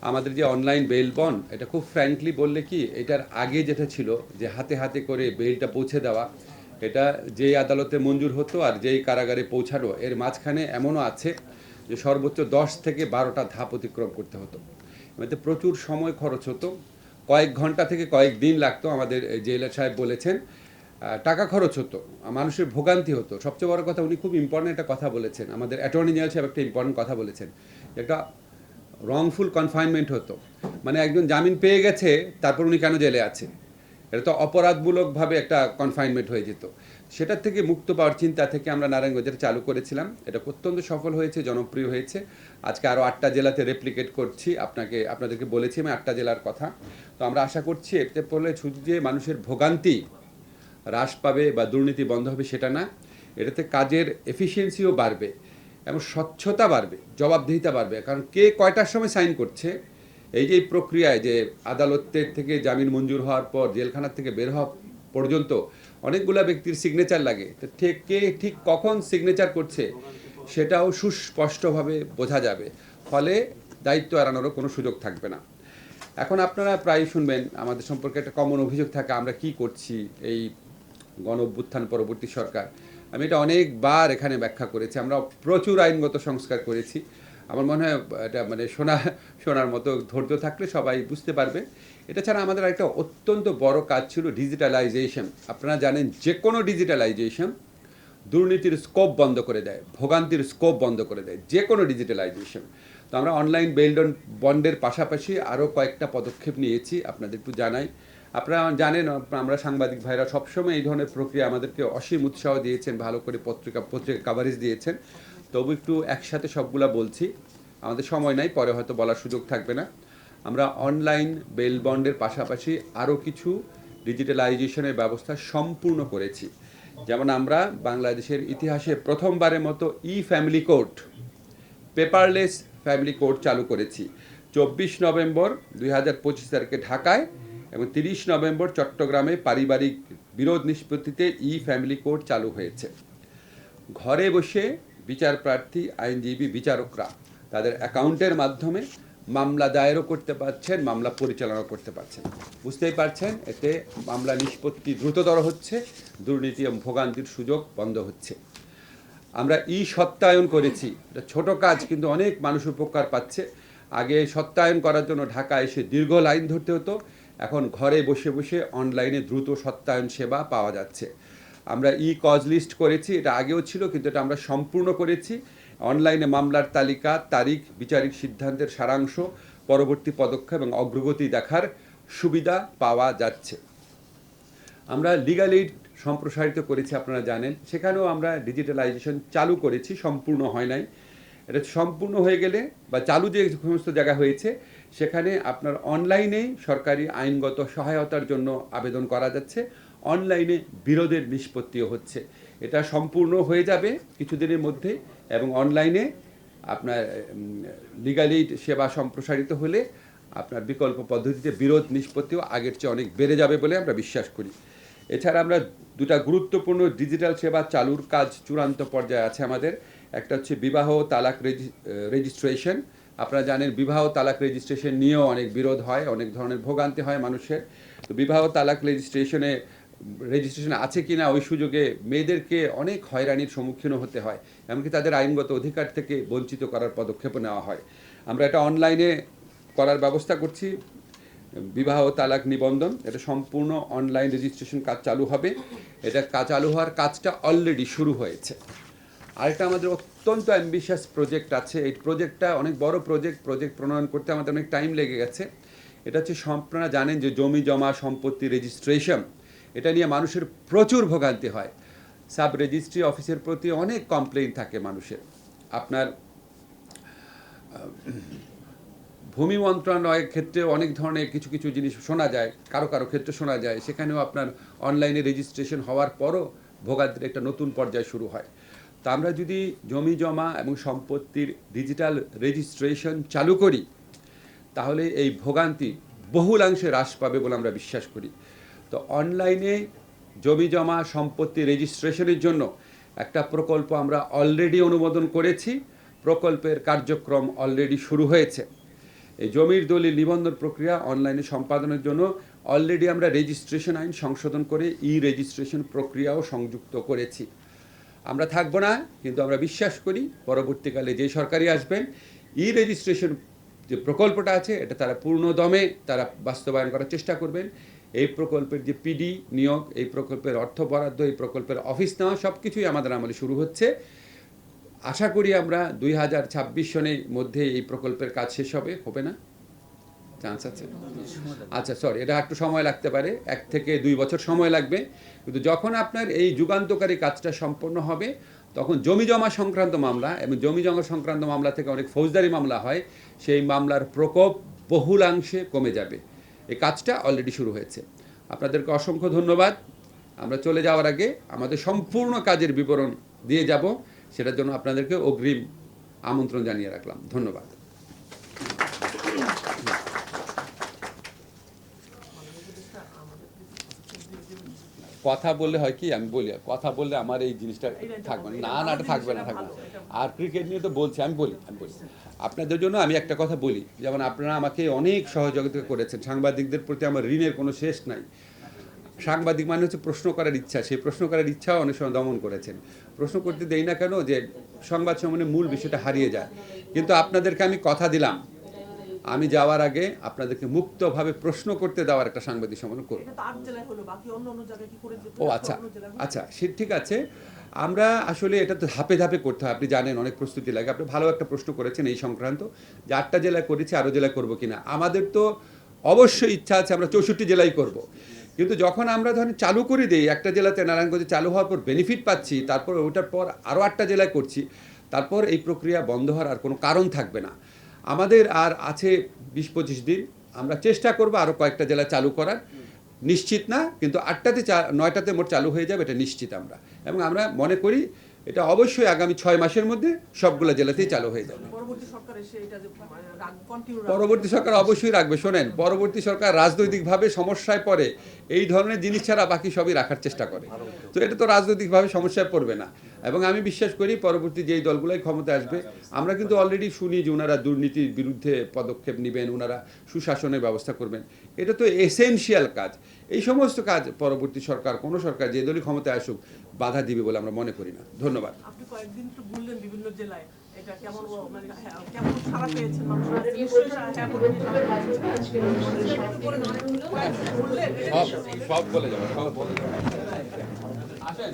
আমাদের যে online bell bond এটা খুব ফ্র্যাঙ্কলি বললে কি এটার আগে যেটা ছিল যে হাতে হাতে করে বেলটা পৌঁছে দেওয়া, এটা যেই আদালতে মঞ্জুর হতো আর যেই কারাগারে পৌঁছানো, এর মাঝখানে এমনও আছে যে সর্বোচ্চ 10 থেকে 12টা ধাপ অতিক্রম করতে হতো। এতে প্রচুর সময় খরচ হতো, কয়েক ঘন্টা থেকে কয়েক দিন লাগতো। আমাদের জেলার সাহেব বলেছেন টাকা খরচ হতো, মানুষের ভোগান্তি হতো। সবচেয়ে বড় কথা, উনি খুব ইম্পর্টেন্ট একটা কথা বলেছেন, আমাদের অ্যাটর্নি জেনারেল সাহেব একটা ইম্পর্টেন্ট কথা বলেছেন, একটা রংফুল কনফাইনমেন্ট হতো। মানে একজন জামিন পেয়ে গেছে, তারপর উনি কেন জেলে আছে, এটা তো অপরাধমূলকভাবে একটা কনফাইনমেন্ট হয়ে যেত। সেটার থেকে মুক্ত পাওয়ার চিন্তা থেকে আমরা নারায়ণগঞ্জের চালু করেছিলাম। এটা অত্যন্ত সফল হয়েছে, জনপ্রিয় হয়েছে। আজকে আরও 8টা জেলাতে রেপ্লিকেট করছি, আপনাদেরকে বলেছি আমি 8টা জেলার কথা। তো আমরা আশা করছি এতে পড়লে শুধু যে মানুষের ভোগান্তি হ্রাস পাবে বা দুর্নীতি বন্ধ হবে সেটা না, এটাতে কাজের এফিসিয়েন্সিও বাড়বে এবং স্বচ্ছতা বাড়বে, জবাবদিহিতা বাড়বে। কারণ কে কয়টার সময় সাইন করছে, এই যে এই প্রক্রিয়ায় যে আদালতের থেকে জামিন মঞ্জুর হওয়ার পর জেলখানার থেকে বের হওয়া পর্যন্ত অনেকগুলো ব্যক্তির সিগনেচার লাগে, তো কে ঠিক কখন সিগনেচার করছে সেটাও সুস্পষ্টভাবে বোঝা যাবে। ফলে দায়িত্ব এড়ানোরও কোনো সুযোগ থাকবে না। এখন আপনারা প্রায় শুনবেন আমাদের সম্পর্কে একটা কমন অভিযোগ থাকে, আমরা কি করছি এই গণ অভ্যুত্থান পরবর্তী সরকার। আমি এটা অনেকবার এখানে ব্যাখ্যা করেছি, আমরা প্রচুর আইনগত সংস্কার করেছি। আমার মনে হয় এটা মানে শোনার মতো ধৈর্য থাকলে সবাই বুঝতে পারবে। এটা ছাড়া আমাদের একটা অত্যন্ত বড় কাজ ছিল ডিজিটালাইজেশন। আপনারা জানেন যে কোনো ডিজিটালাইজেশন দুর্নীতির স্কোপ বন্ধ করে দেয়, ভোগান্তির স্কোপ বন্ধ করে দেয়, যে কোনো ডিজিটালাইজেশন। তো আমরা অনলাইন বেল বন্ডের পাশাপাশি আরও কয়েকটা পদক্ষেপ নিয়েছি, আপনাদের একটু জানাই। আপনারা জানেন, আমরা সাংবাদিক ভাইরা সবসময় এই ধরনের প্রক্রিয়া আমাদেরকে অসীম উৎসাহ দিয়েছেন, ভালো করে পত্রিকা কাভারেজ দিয়েছেন। তবু একটু একসাথে সবগুলা বলছি, আমাদের সময় নাই, পরে হয়তো বলার সুযোগ থাকবে না। আমরা অনলাইন বেল বন্ডের পাশাপাশি আরও কিছু ডিজিটালাইজেশনের ব্যবস্থা সম্পূর্ণ করেছি। যেমন আমরা বাংলাদেশের ইতিহাসে প্রথমবারের মতো family court, paperless family court চালু করেছি 24 নভেম্বর 2025 তারিখে ঢাকায় এবং 30 নভেম্বর চট্টগ্রামে পারিবারিক বিরোধ নিষ্পত্তিতে ফ্যামিলি কোর্ট চালু হয়েছে। ঘরে বসে বিচার প্রার্থী, আইনজীবী, বিচারকরা তাদের অ্যাকাউন্টের মাধ্যমে মামলা দায়েরও করতে পারছেন, মামলা পরিচালনা করতে পারছেন। বুঝতেই পারছেন, এতে মামলা নিষ্পত্তি দ্রুততর হচ্ছে, দুর্নীতি এবং ভোগান্তির সুযোগ বন্ধ হচ্ছে। আমরা সত্যায়ন করেছি, এটা ছোট কাজ কিন্তু অনেক মানুষ উপকার পাচ্ছে। আগে সত্যায়ন করার জন্য ঢাকা এসে দীর্ঘ লাইন ধরতে হতো, এখন ঘরে বসে বসে অনলাইনে দ্রুত সত্যায়ন সেবা পাওয়া যাচ্ছে। আমরা কজ লিস্ট করেছি, এটা আগেও ছিল কিন্তু এটা আমরা সম্পূর্ণ করেছি। অনলাইনে মামলার তালিকা, তারিখ, বিচারিক সিদ্ধান্তের সারাংশ, পরবর্তী পদক্ষেপ এবং অগ্রগতি দেখার সুবিধা পাওয়া যাচ্ছে। আমরা লিগ্যাল এইড সম্প্রসারিত করেছি, আপনারা জানেন, সেখানেও আমরা ডিজিটালাইজেশন চালু করেছি, সম্পূর্ণ হয় নাই। এটা সম্পূর্ণ হয়ে গেলে বা চালু যে সমস্ত জায়গা হয়েছে সেখানে আপনার অনলাইনেই সরকারি আইনগত সহায়তার জন্য আবেদন করা যাচ্ছে, অনলাইনে বিরোধের নিষ্পত্তিও হচ্ছে। এটা সম্পূর্ণ হয়ে যাবে কিছুদিনের মধ্যে এবং অনলাইনে আপনার লিগ্যাল এইড সেবা সম্প্রসারিত হলে আপনার বিকল্প পদ্ধতিতে বিরোধ নিষ্পত্তিও আগের চেয়ে অনেক বেড়ে যাবে বলে আমরা বিশ্বাস করি। এছাড়া আমরা দুটা গুরুত্বপূর্ণ ডিজিটাল সেবা চালুর কাজ চূড়ান্ত পর্যায়ে আছে আমাদের। একটা হচ্ছে বিবাহ তালাক রেজিস্ট্রেশন। আপনারা জানেন বিবাহ তালাক রেজিস্ট্রেশন নিয়েও অনেক বিরোধ হয়, অনেক ধরনের ভোগান্তি হয় মানুষের। তো বিবাহ তালাক রেজিস্ট্রেশন আছে কি না, ওই সুযোগে মেয়েদেরকে অনেক হয়রানির সম্মুখীনও হতে হয়, এমনকি তাদের আইনগত অধিকার থেকে বঞ্চিত করার পদক্ষেপও নেওয়া হয়। আমরা এটা অনলাইনে করার ব্যবস্থা করছি। বিবাহ তালাক নিবন্ধন, এটা সম্পূর্ণ অনলাইন রেজিস্ট্রেশন কাজ চালু হবে। এটা চালু হওয়ার কাজটা অলরেডি শুরু হয়েছে। আরেকটা আমাদের অত্যন্ত অ্যাম্বিশাস প্রজেক্ট আছে, এই প্রজেক্টটা অনেক বড় প্রজেক্ট প্রণয়ন করতে আমাদের অনেক টাইম লেগে গেছে। এটা হচ্ছে, আপনারা জানেন যে জমি জমা সম্পত্তি রেজিস্ট্রেশন, এটা নিয়ে মানুষের প্রচুর ভোগান্তি হয়। সাব রেজিস্ট্রি অফিসের প্রতি অনেক কমপ্লেইন থাকে মানুষের। আপনার ভূমি মন্ত্রণালয়ের ক্ষেত্রে অনেক ধরনের কিছু কিছু জিনিস শোনা যায়, কারো কারো ক্ষেত্রে শোনা যায়, সেখানেও আপনার অনলাইনে রেজিস্ট্রেশন হওয়ার পরও ভোগান্তির একটা নতুন পর্যায় শুরু হয়। তা আমরা যদি জমি জমা এবং সম্পত্তির ডিজিটাল রেজিস্ট্রেশন চালু করি তাহলে এই ভোগান্তি বহুলাংশে হ্রাস পাবে বলে আমরা বিশ্বাস করি। তো অনলাইনে জমি জমা সম্পত্তি রেজিস্ট্রেশনের জন্য একটা প্রকল্প আমরা অলরেডি অনুমোদন করেছি, প্রকল্পের কার্যক্রম অলরেডি শুরু হয়েছে। এই জমির দলিল নিবন্ধন প্রক্রিয়া অনলাইনে সম্পাদনের জন্য অলরেডি আমরা রেজিস্ট্রেশন আইন সংশোধন করে রেজিস্ট্রেশন প্রক্রিয়াও সংযুক্ত করেছি। আমরা থাকবো না, কিন্তু আমরা বিশ্বাস করি পরবর্তীকালে যে সরকারই আসবেন রেজিস্ট্রেশন যে প্রকল্পটা আছে এটা তারা পূর্ণ দমে তারা বাস্তবায়ন করার চেষ্টা করবেন। এই প্রকল্পের যে পিডি নিয়োগ, এই প্রকল্পের অর্থ বরাদ্দ, এই প্রকল্পের অফিস নেওয়া সব কিছুই আমাদের আমলে শুরু হচ্ছে। আশা করি আমরা 2026 সনের মধ্যে এই প্রকল্পের কাজ শেষ হবে না? চান্স আছে? আচ্ছা, সরি, এটা একটু সময় লাগতে পারে, 1 থেকে 2 বছর সময় লাগবে। কিন্তু যখন আপনার এই যুগান্তকারী কাজটা সম্পন্ন হবে তখন জমি জমা সংক্রান্ত মামলা এবং জমি জমা সংক্রান্ত মামলা থেকে অনেক ফৌজদারি মামলা হয়, সেই মামলার প্রকোপ বহুলাংশে কমে যাবে। এই কাজটা অলরেডি শুরু হয়েছে। আপনাদেরকে অসংখ্য ধন্যবাদ। আমরা চলে যাওয়ার আগে আমাদের সম্পূর্ণ কাজের বিবরণ দিয়ে যাব, সেটার জন্য আপনাদেরকে অগ্রিম আমন্ত্রণ জানিয়ে রাখলাম। ধন্যবাদ। কথা বললে হয় কি, আমি বলি কথা বললে আমার এই জিনিসটা থাকবে না, এটা থাকবে না। আর ক্রিকেট নিয়ে তো বলছি, আমি বলি আপনাদের জন্য আমি একটা কথা বলি, যেমন আপনারা আমাকে অনেক সহযোগিতা করেছেন, সাংবাদিকদের প্রতি আমার ঋণের কোনো শেষ নাই। সাংবাদিক মানে হচ্ছে প্রশ্ন করার ইচ্ছা, সেই প্রশ্ন করার ইচ্ছাও অনেক সময় দমন করেছেন। প্রশ্ন করতে দেই না কেন, যে সংবাদ সম্মেলনের মূল বিষয়টা হারিয়ে যায়। কিন্তু আপনাদেরকে আমি কথা দিলাম, আমি যাওয়ার আগে আপনাদেরকে মুক্তভাবে প্রশ্ন করতে দেওয়ার একটা সাংবাদিক সম্মেলন করব। ও আচ্ছা, সে ঠিক আছে। আমরা আসলে এটা তো ধাপে ধাপে করতে হয়, আপনি জানেন অনেক প্রস্তুতি লাগে। আপনি ভালো একটা প্রশ্ন করেছেন এই সংক্রান্ত, যে 8টা জেলায় করেছি, আরও জেলায় করবো কিনা। আমাদের তো অবশ্যই ইচ্ছা আছে আমরা 64 জেলায় করব। কিন্তু যখন আমরা ধরেন চালু করে দিই, একটা জেলাতে নারায়ণগঞ্জে চালু হওয়ার পর বেনিফিট পাচ্ছি, তারপর ওটার পর আরও 8টা জেলায় করছি, তারপর এই প্রক্রিয়া বন্ধ হওয়ার আর কোনো কারণ থাকবে না। আমাদের আর আছে 20-25 দিন, আমরা চেষ্টা করব আরও কয়েকটা জেলা চালু করার। নিশ্চিত না, কিন্তু 9টাতে মোট চালু হয়ে যাবে, এটা নিশ্চিত আমরা। এবং আমরা মনে করি এটা অবশ্যই আগামী 6 মাসের মধ্যে সবগুলো জেলাতেই চালু হয়ে যাবে। পরবর্তী সরকার অবশ্যই রাখবে। শোনেন, পরবর্তী সরকার রাজনৈতিকভাবে সমস্যায় পড়ে এই ধরনের জিনিস ছাড়া বাকি সবই রাখার চেষ্টা করে, তো এটা তো রাজনৈতিকভাবে সমস্যায় পড়বে না। এবং আমি বিশ্বাস করি পরবর্তী যেই দলগুলোই ক্ষমতায় আসবে, আমরা কিন্তু অলরেডি শুনি যে ওনারা দুর্নীতির বিরুদ্ধে পদক্ষেপ নেবেন, ওনারা সুশাসনের ব্যবস্থা করবেন। এটা তো এসেনশিয়াল কাজ। এই সমস্ত কাজ পরবর্তী সরকার, কোনো সরকার যে দলই ক্ষমতায় আসুক, বাধা দিবে বলে আমরা মনে করি না। ধন্যবাদ। আপনি কয়েকদিন তো বললেন বিভিন্ন জেলায় এটা কেমন, মানে কেমন সাড়া পেয়েছেন সব বলে যাবো, সব বলে যাবো। আসেন।